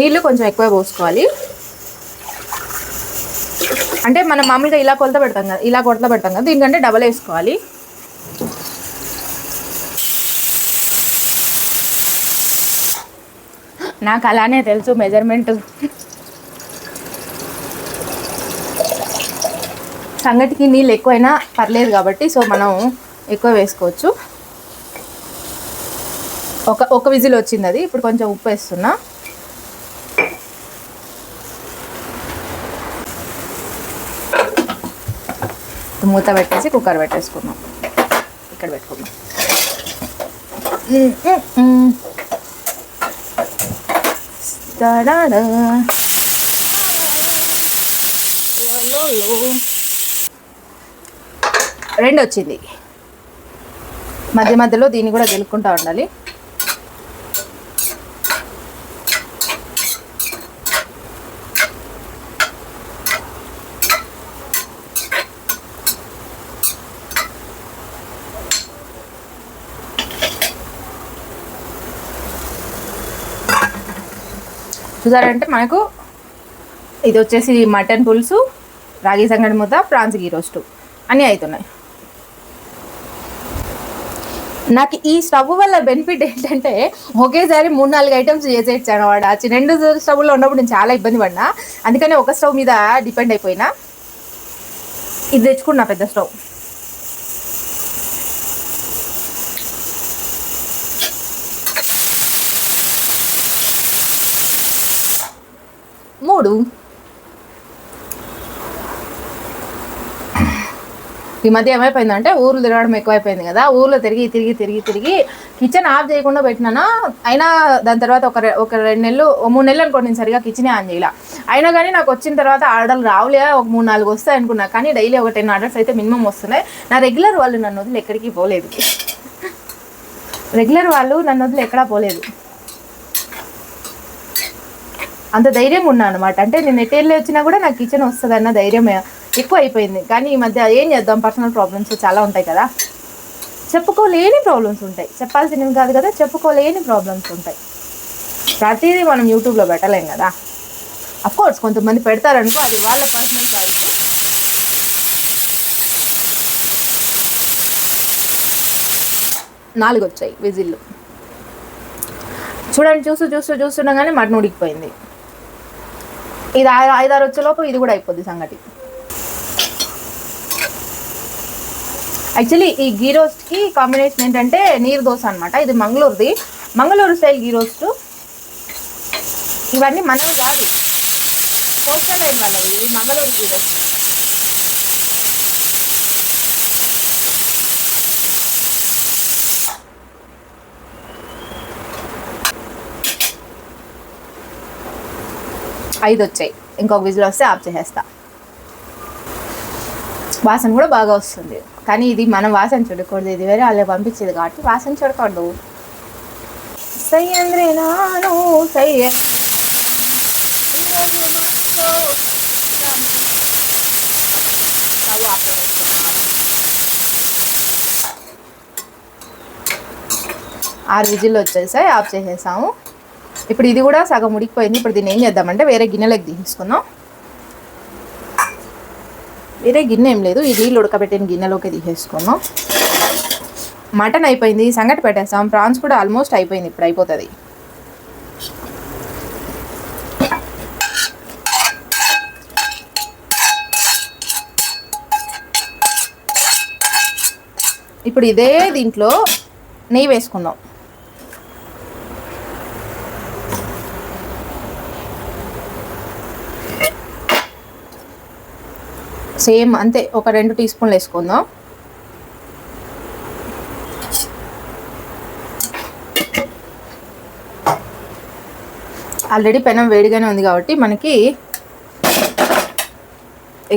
నీళ్ళు కొంచెం ఎక్కువ పోసుకోవాలి. అంటే మనం మామూలుగా ఇలా కొలత పెడతాం కదా, ఇలా కొలత పెడతాం కదా, దీనికంటే డబల్ వేసుకోవాలి. నాకు అలానే తెలుసు మెజర్మెంట్. సంగటికి నీళ్ళు ఎక్కువైనా పర్లేదు కాబట్టి సో మనం ఎక్కువ వేసుకోవచ్చు. ఒక విజిల్ వచ్చింది అది. ఇప్పుడు కొంచెం ఉప్పు వేస్తున్నా. మూత పెట్టేసి కుక్కర్ పెట్టేసుకున్నాం. ఇక్కడ పెట్టుకున్నాం. రెండు వచ్చింది. మధ్య మధ్యలో దీన్ని కూడా గెలుక్కుంటూ ఉండాలి. చూసారంటే మనకు ఇది వచ్చేసి మటన్ పులుసు, రాగి సంగటి ముద్ద, ప్రాన్స్ గీ రోస్టు అన్నీ అవుతున్నాయి. నాకు ఈ స్టవ్ వల్ల బెనిఫిట్ ఏంటంటే ఒకేసారి 3-4 ఐటమ్స్ చేసేచ్చాను వాడు. ఆ 2 స్టవ్లో ఉన్నప్పుడు నేను చాలా ఇబ్బంది పడినా, అందుకని ఒక స్టవ్ మీద డిపెండ్ అయిపోయినా. ఇది తెచ్చుకున్నా పెద్ద స్టవ్. మూడు. ఈ మధ్య ఏమైపోయిందంటే ఊర్లు తిరగడం ఎక్కువైపోయింది కదా. ఊర్లో తిరిగి తిరిగి తిరిగి తిరిగి కిచెన్ ఆఫ్ చేయకుండా పెట్టినానా. అయినా దాని తర్వాత ఒక 2 నెలలు 3 నెలలు అనుకోండి నేను సరిగా కిచెనే ఆన్ చేయాల. అయినా కానీ నాకు వచ్చిన తర్వాత ఆర్డర్లు రావులే, ఒక 3-4 వస్తాయి అనుకున్నా. కానీ డైలీ ఒక 10 ఆర్డర్స్ అయితే మినిమం వస్తున్నాయి. నా రెగ్యులర్ వాళ్ళు నన్ను వదిలి ఎక్కడికి పోలేదు. రెగ్యులర్ వాళ్ళు నన్ను వదిలి ఎక్కడా పోలేదు. అంత ధైర్యం ఉన్నా అనమాట. అంటే నేను ఎటెళ్ళి వచ్చినా కూడా నాకు కిచెన్ వస్తుంది అన్న ధైర్యం ఎక్కువ అయిపోయింది. కానీ ఈ మధ్య ఏం చేద్దాం, పర్సనల్ ప్రాబ్లమ్స్ చాలా ఉంటాయి కదా, చెప్పుకోలేని ప్రాబ్లమ్స్ ఉంటాయి. చెప్పాల్సినవి కాదు కదా, చెప్పుకోలేని ప్రాబ్లమ్స్ ఉంటాయి. ప్రతిదీ మనం యూట్యూబ్లో పెట్టలేం కదా. అఫ్కోర్స్ కొంతమంది పెడతారనుకో, అది వాళ్ళ పర్సనల్ చాయిస్. నాలుగు వచ్చాయి విజిల్లు. చూడండి, చూస్తుండగానే మటన్ ఉడికిపోయింది. ఇది 5-6 వచ్చేలోపు ఇది కూడా అయిపోద్ది సంగటి. యాక్చువల్లీ ఈ గీ రోస్ట్కి కాంబినేషన్ ఏంటంటే నీరు దోశ అనమాట. ఇది మంగళూరు స్టైల్ గీ రోస్ట్. ఇవన్నీ మనవి కాదు, పోస్టల్ లైన్ వాళ్ళవి, మంగళూరు చీర. ఐదు వచ్చాయి, ఇంకొక విజిల్ వస్తే ఆఫ్ చేసేస్తా. వాసన కూడా బాగా వస్తుంది, కానీ ఇది మనం వాసన చూడకూడదు, ఇది వేరే వాళ్ళే పంపించేది కాబట్టి వాసన చూడకూడదు. సయ్యంద్రే నాను ఆరు విజిల్ వచ్చేసాయి, ఆఫ్ చేసేసాము. ఇప్పుడు ఇది కూడా సగం ఉడికిపోయింది. ఇప్పుడు దీన్ని ఏం చేద్దామంటే వేరే గిన్నెలోకి తీసేసుకుందాం. వేరే గిన్నె ఏం లేదు, ఈ నీళ్ళు ఉడకబెట్టిన గిన్నెలోకి తీసేసుకుందాం. మటన్ అయిపోయింది, సంగటి పెట్టేస్తాం. ప్రాన్స్ కూడా ఆల్మోస్ట్ అయిపోయింది, ఇప్పుడు అయిపోతుంది. ఇప్పుడు ఇదే దీంట్లో నెయ్యి వేసుకుందాం. సేమ్ అంతే, ఒక 2 టీ స్పూన్లు వేసుకుందాం. ఆల్రెడీ పెనం వేడిగానే ఉంది కాబట్టి మనకి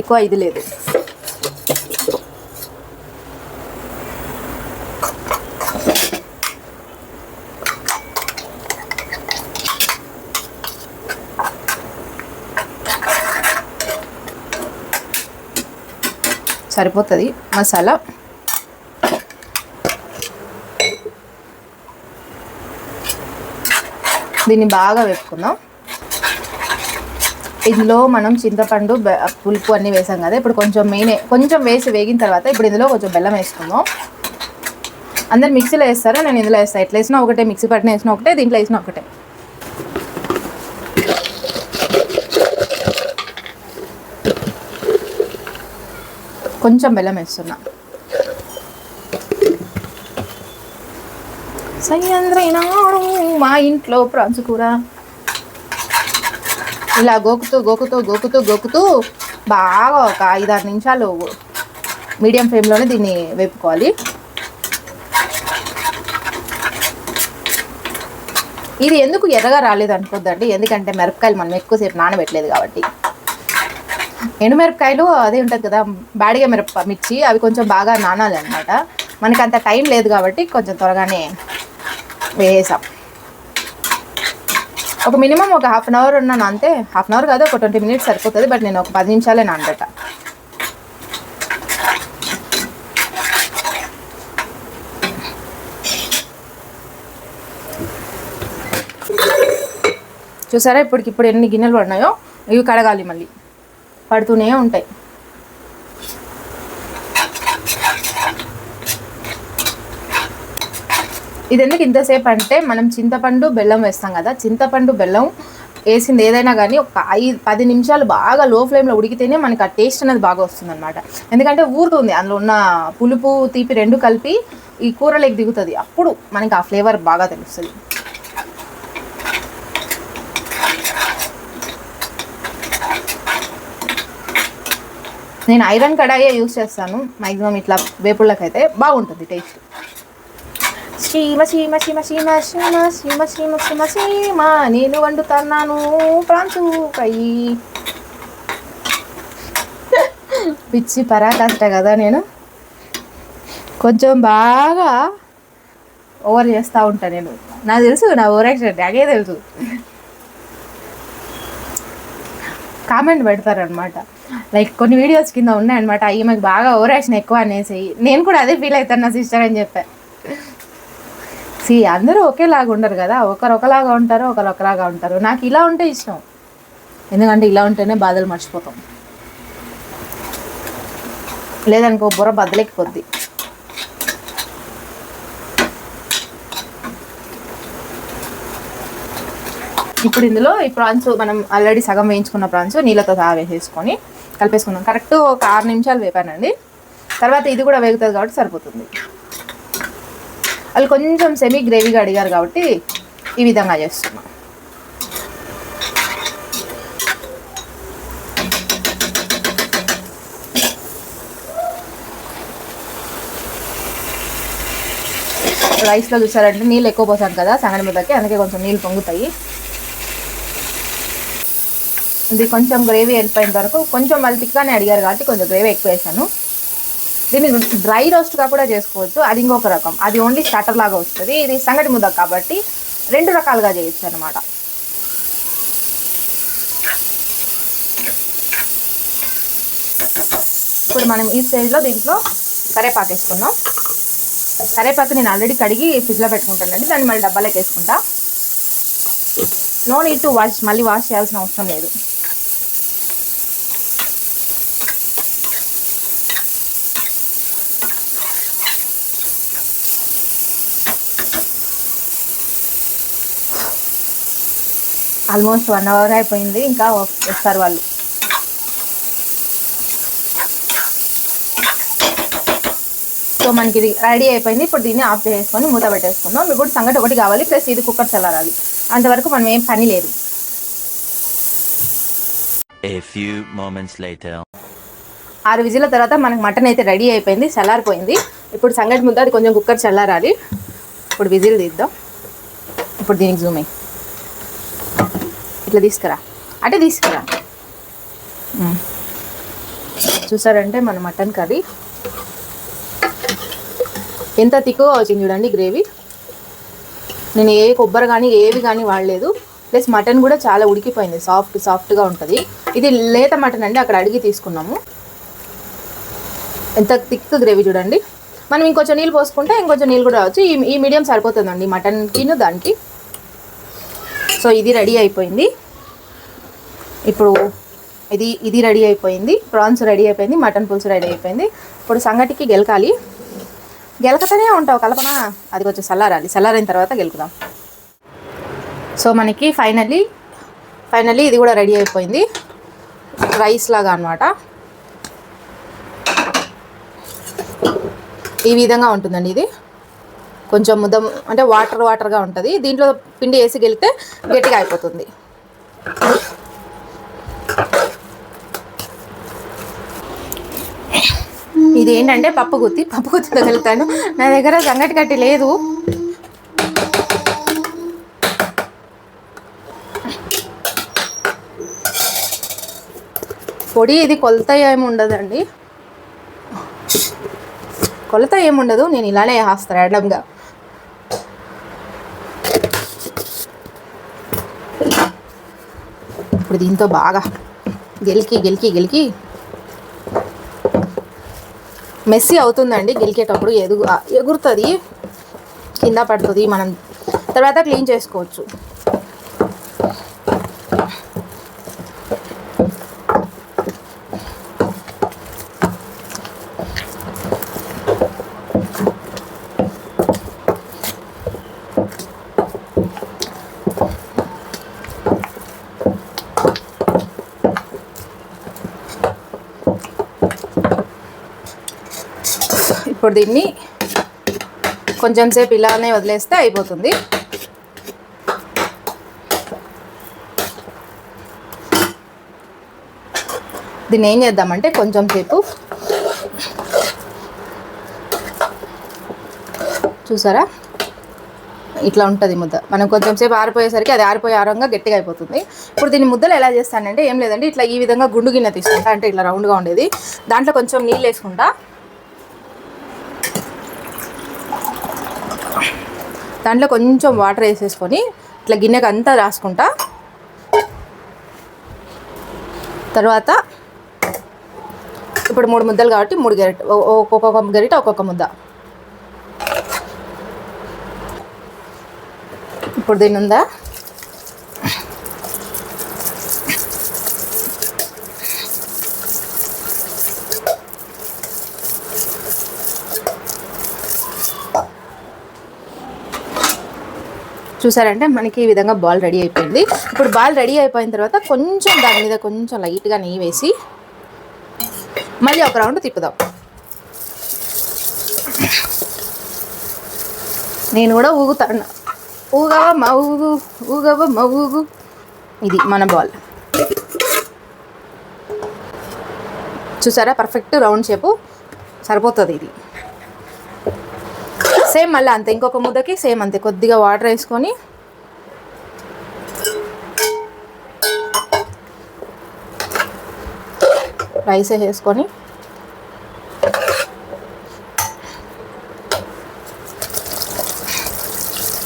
ఎక్కువ ఇది లేదు. సరిపోతుంది మసాలా. దీన్ని బాగా వేపుకుందాం. ఇందులో మనం చింతపండు పులుపు అన్నీ వేసాం కదా, ఇప్పుడు కొంచెం వేసి వేగిన తర్వాత ఇప్పుడు ఇందులో కొంచెం బెల్లం వేసుకుందాం. అందరు మిక్సీలో వేస్తారా, నేను ఇందులో వేస్తాను. ఎట్లా వేసినా ఒకటే, మిక్సీ పట్టిన వేసినా ఒకటే, దీంట్లో వేసినా ఒకటే. కొంచెం బెల్లం వేస్తున్నా. సయ్యంద్రైనాడు మా ఇంట్లో ప్రాన్స్ కూర. ఇలా గోకుతూ బాగా ఒక 5-6 నిమిషాలు మీడియం ఫ్లేమ్లోనే దీన్ని వేపుకోవాలి. ఇది ఎందుకు ఎర్రగా రాలేదు అనుకోద్దండి, ఎందుకంటే మిరపకాయలు మనం ఎక్కువసేపు నానబెట్టలేదు కాబట్టి. ఎండుమిరపకాయలు అదే ఉంటుంది కదా, బాడిగ మిర్చి, అవి కొంచెం బాగా నానాలి అనమాట. మనకి అంత టైం లేదు కాబట్టి కొంచెం త్వరగానే వేసాం. ఒక మినిమం ఒక 1/2 అవర్ ఉన్నాను అంతే. 1/2 అవర్ కాదు, ఒక 20 మినిట్స్ సరిపోతుంది. బట్ నేను ఒక 10 నిమిషాలే నానబెట్ట. చూసారా ఇప్పటికిప్పుడు ఎన్ని గిన్నెలు పడినాయో. ఇవి కడగాలి, మళ్ళీ పడుతూనే ఉంటాయి. ఇది ఎందుకు ఇంతసేపు అంటే మనం చింతపండు బెల్లం వేస్తాం కదా, చింతపండు బెల్లం వేసింది ఏదైనా కానీ ఒక 5-10 నిమిషాలు బాగా లో ఫ్లేమ్లో ఉడికితేనే మనకి ఆ టేస్ట్ అనేది బాగా వస్తుంది అనమాట. ఎందుకంటే ఊరుతుంది, అందులో ఉన్న పులుపు తీపి 2 కలిపి ఈ కూరలోకి దిగుతుంది. అప్పుడు మనకి ఆ ఫ్లేవర్ బాగా తెలుస్తుంది. నేను ఐరన్ కడాయే యూస్ చేస్తాను మ్యాక్సిమం, ఇట్లా వేపుళ్ళకైతే బాగుంటుంది టేస్ట్. సీమ సీమ సీమ సీమ సీమ సీమ సీమ సీమ సీమ నేను వండుతున్నాను ప్రాన్స్ ఫ్రై. పిచ్చి పరాకాష్ట కదా నేను, కొంచెం బాగా ఓవర్ చేస్తూ ఉంటాను నేను. నాకు తెలుసు నా ఓవర్ యాక్షన్, నాకే తెలుసు. కామెంట్ పెడతారనమాట, లైక్ కొన్ని వీడియోస్ కింద ఉన్నాయన్నమాట, ఈమెకు బాగా ఓవర్ యాక్షన్ ఎక్కువ అనేసి. నేను కూడా అదే ఫీల్ అవుతాను నా సిస్టర్ అని చెప్పాను. అందరూ ఒకేలాగా ఉండరు కదా, ఒకరు ఒకలాగా ఉంటారు, ఒకరు ఒకలాగా ఉంటారు. నాకు ఇలా ఉంటే ఇష్టం, ఎందుకంటే ఇలా ఉంటేనే బాధలు మర్చిపోతాం. లేదనుకో బుర్ర బద్దలెక్కిపోద్ది. ఇప్పుడు ఇందులో ఈ ప్రాన్స్ మనం ఆల్రెడీ సగం వేయించుకున్న ప్రాన్స్ నీళ్ళతో సహా వేసేసుకొని కలిపేసుకుందాం. కరెక్ట్ ఒక 6 నిమిషాలు వేపానండి. తర్వాత ఇది కూడా వేగుతుంది కాబట్టి సరిపోతుంది. వాళ్ళు కొంచెం సెమీ గ్రేవీగా అడిగారు కాబట్టి ఈ విధంగా చేస్తున్నాం. రైస్లో చూసారంటే నీళ్ళు ఎక్కువ పోసాను కదా సంగటి ముద్దకి, అందుకే కొంచెం నీళ్ళు పొంగుతాయి. ఇది కొంచెం గ్రేవీ వెళ్ళిపోయిన వరకు, కొంచెం వాళ్ళు తిక్కానే అడిగారు కాబట్టి కొంచెం గ్రేవీ ఎక్కువ వేసాను. దీన్ని డ్రై రోస్ట్గా కూడా చేసుకోవచ్చు, అది ఇంకొక రకం, అది ఓన్లీ స్టార్టర్ లాగా వస్తుంది. ఇది సంగటి ముద్ద కాబట్టి 2 రకాలుగా చేయొచ్చు అనమాట. ఇప్పుడు మనం ఈ స్టేజ్లో దీంట్లో కరేపాకు వేసుకుందాం. కరేపాకు నేను ఆల్రెడీ కడిగి ఫ్రిడ్జ్లో పెట్టుకుంటానండి, దాన్ని మళ్ళీ డబ్బాలోకి వేసుకుంటా. నో నీడ్ టు వాష్, మళ్ళీ వాష్ చేయాల్సిన అవసరం లేదు. ఆల్మోస్ట్ 1 అవర్ అయిపోయింది, ఇంకా వస్తారు వాళ్ళు. సో మనకి ఇది రెడీ అయిపోయింది. ఇప్పుడు దీన్ని ఆఫ్ చేసుకొని మూత పెట్టేసుకుందాం. ఇప్పుడు సంగటి ఒకటి కావాలి, ప్లస్ ఇది కుక్కర్ చల్లారాలి, అంతవరకు మనం ఏం పని లేదు. A few moments later. 6 విజిల్ల తర్వాత మనకి మటన్ అయితే రెడీ అయిపోయింది, చల్లారిపోయింది. ఇప్పుడు సంగటి ముద్ద అది కొంచెం కుక్కర్ చల్లారాలి. ఇప్పుడు విజిల్ తీద్దాం. ఇప్పుడు దీనికి జూమ్ అయ్యి ఇట్లా తీసుకురా, అంటే తీసుకురా. చూసారంటే మన మటన్ కర్రీ ఎంత తిక్కుగా వచ్చింది చూడండి గ్రేవీ. నేను ఏ కొబ్బరి కానీ ఏవి కానీ వాడలేదు, ప్లస్ మటన్ కూడా చాలా ఉడికిపోయింది, సాఫ్ట్గా ఉంటుంది. ఇది లేత మటన్ అండి, అక్కడ అడిగి తీసుకున్నాము. ఎంత థిక్ గ్రేవీ చూడండి. మనం ఇంకొంచెం నీళ్ళు పోసుకుంటే ఇంకొంచెం నీళ్ళు కూడా రావచ్చు. ఈ మీడియం సరిపోతుందండి మటన్కి దానికి. సో ఇది రెడీ అయిపోయింది. ఇప్పుడు ఇది రెడీ అయిపోయింది, ప్రాన్స్ రెడీ అయిపోయింది, మటన్ పులుసు రెడీ అయిపోయింది. ఇప్పుడు సంగటికి గెలకాలి. గెలకతనే ఉంటావు కలపన, అది కొంచెం చల్లారాలి, చల్లారిన తర్వాత గెలుకుదాం. సో మనకి ఫైనల్లీ ఇది కూడా రెడీ అయిపోయింది, రైస్ లాగా అనమాట. ఈ విధంగా ఉంటుందండి. ఇది కొంచెం ముద్ద అంటే వాటర్గా ఉంటుంది. దీంట్లో పిండి వేసి గెలితే గట్టిగా అయిపోతుంది. ఇది ఏంటంటే పప్పు గుత్తితో వెళ్తాను. నా దగ్గర సంగటి కట్టి లేదు. పొడి ఇది కొలత ఏముండదండి, కొలత ఏముండదు. నేను ఇలానే వేస్తాను ర్యాండమ్గా. ఇప్పుడు దీంతో బాగా గెలికి మెస్సీ అవుతుందండి. గెలికేటప్పుడు ఎగురుతుంది, కింద పడుతుంది. మనం తర్వాత క్లీన్ చేసుకోవచ్చు. ఇప్పుడు దీన్ని కొంచెం సేపు ఇలానే వదిలేస్తే అయిపోతుంది. దీన్ని ఏం చేద్దామంటే కొంచెం సేపు చూసారా ఇట్లా ఉంటుంది ముద్ద. మనం కొంచెం సేపు ఆరిపోయేసరికి అది ఆరంగా గట్టిగా అయిపోతుంది. ఇప్పుడు దీన్ని ముద్దలు ఎలా చేస్తానంటే ఏం లేదండి, ఇట్లా ఈ విధంగా గుండు గిన్నె తీసుకుంటా, అంటే ఇట్లా రౌండ్గా ఉండేది. దాంట్లో కొంచెం నీళ్ళు వేసుకుంటా, దాంట్లో కొంచెం వాటర్ వేసేసుకొని ఇట్లా గిన్నెకి అంతా రాసుకుంటా. తర్వాత ఇప్పుడు 3 ముద్దలు కాబట్టి 3 గరిట, ఒక్కొక్క గరిట ఒక్కొక్క ముద్ద. ఇప్పుడు దీన్ని ఉందా చూసారంటే మనకి ఈ విధంగా బాల్ రెడీ అయిపోయింది. ఇప్పుడు బాల్ రెడీ అయిపోయిన తర్వాత కొంచెం దాని మీద కొంచెం లైట్గా నెయ్యి వేసి మళ్ళీ ఒక రౌండ్ తిప్పుదాం. నేను కూడా ఊగుతాను, ఊగవమ్మ ఊగు. ఇది మన బాల్ చూసారా, పర్ఫెక్ట్ రౌండ్ షేపు సరిపోతుంది. ఇది సేమ్ మళ్ళీ అంతే, ఇంకొక ముద్దకి సేమ్ అంతే, కొద్దిగా వాటర్ వేసుకొని రైస్ వేసుకొని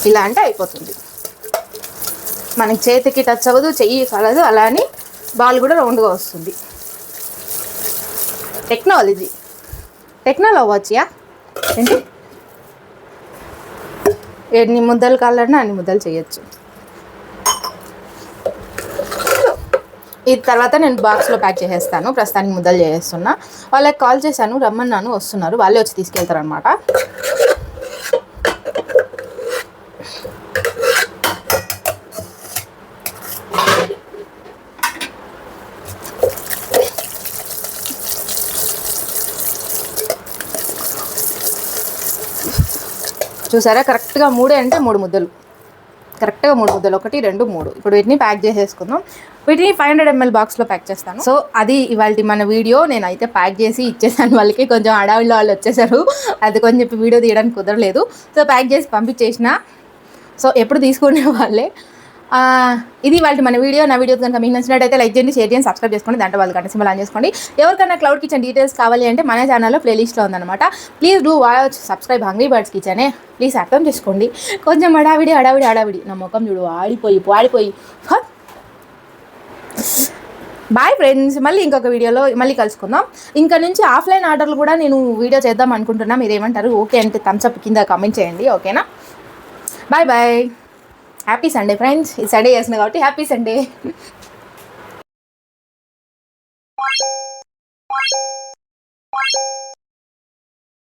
ఇలా అంటే అయిపోతుంది. మనకి చేతికి టచ్ అవ్వదు, చెయ్యి కలదు, అలా అని బాల్ కూడా రౌండ్గా వస్తుంది. టెక్నాలజీ అవ్వచ్చుయా ఏంటి, ఎన్ని ముద్దలు కావాలన్నా అన్ని ముద్దలు చేయొచ్చు. ఇది తర్వాత నేను బాక్స్లో ప్యాక్ చేసేస్తాను. ప్రస్తుతానికి ముద్దలు చేసేస్తున్నా. వాళ్ళకి కాల్ చేశాను, రమ్మన్నాను, వస్తున్నారు, వాళ్ళే వచ్చి తీసుకెళ్తారు అనమాట. చూసారా, కరెక్ట్గా 3 అంటే 3 ముద్దలు, కరెక్ట్గా 3 ముద్దలు, 1 2 3. ఇప్పుడు వీటిని ప్యాక్ చేసేసుకుందాం. వీటిని 500 ml బాక్స్లో ప్యాక్ చేస్తాను. సో అది ఇవాళ మన వీడియో. నేనైతే ప్యాక్ చేసి ఇచ్చేసాను వాళ్ళకి. కొంచెం అడవిలో వాళ్ళు వచ్చేసారు, అది కొంచెం చెప్పి వీడియో తీయడానికి కుదరలేదు. సో ప్యాక్ చేసి పంపించేసిన. సో ఎప్పుడు తీసుకునే వాళ్ళే. ఇది వాళ్ళకి మన వీడియో. నా వీడియో కనుక మీకు నచ్చినట్టయితే లైక్ చేయండి, షేర్ చేయండి, సబ్స్క్రైబ్ చేసుకోండి, దాంట్లో వాళ్ళు గంట సింబల్ ఆన్ చేసుకోండి. ఎవరికైనా క్లౌడ్ కిచెన్ డీటెయిల్స్ కావాలి అంటే మన ఛానల్లో ప్లేలిస్ట్లో ఉందన్నమాట. Please do watch, subscribe Hungry Birds కిచెనే. ప్లీజ్ అర్థం చేసుకోండి. కొంచెం హడావిడి నా ముఖం చూడు వాడిపోయి. బాయ్ ఫ్రెండ్స్, మళ్ళీ ఇంకొక వీడియోలో మళ్ళీ కలుసుకుందాం. ఇంకా నుంచి ఆఫ్లైన్ ఆర్డర్లు కూడా నేను వీడియో చేద్దాం అనుకుంటున్నా. మీరు ఏమంటారు? ఓకే అంటే థమ్స్ అప్ కింద కామెంట్ చేయండి, ఓకేనా? బాయ్. Happy Sunday friends. ఈ సండే చేసిన కాబట్టి హ్యాపీ సండే.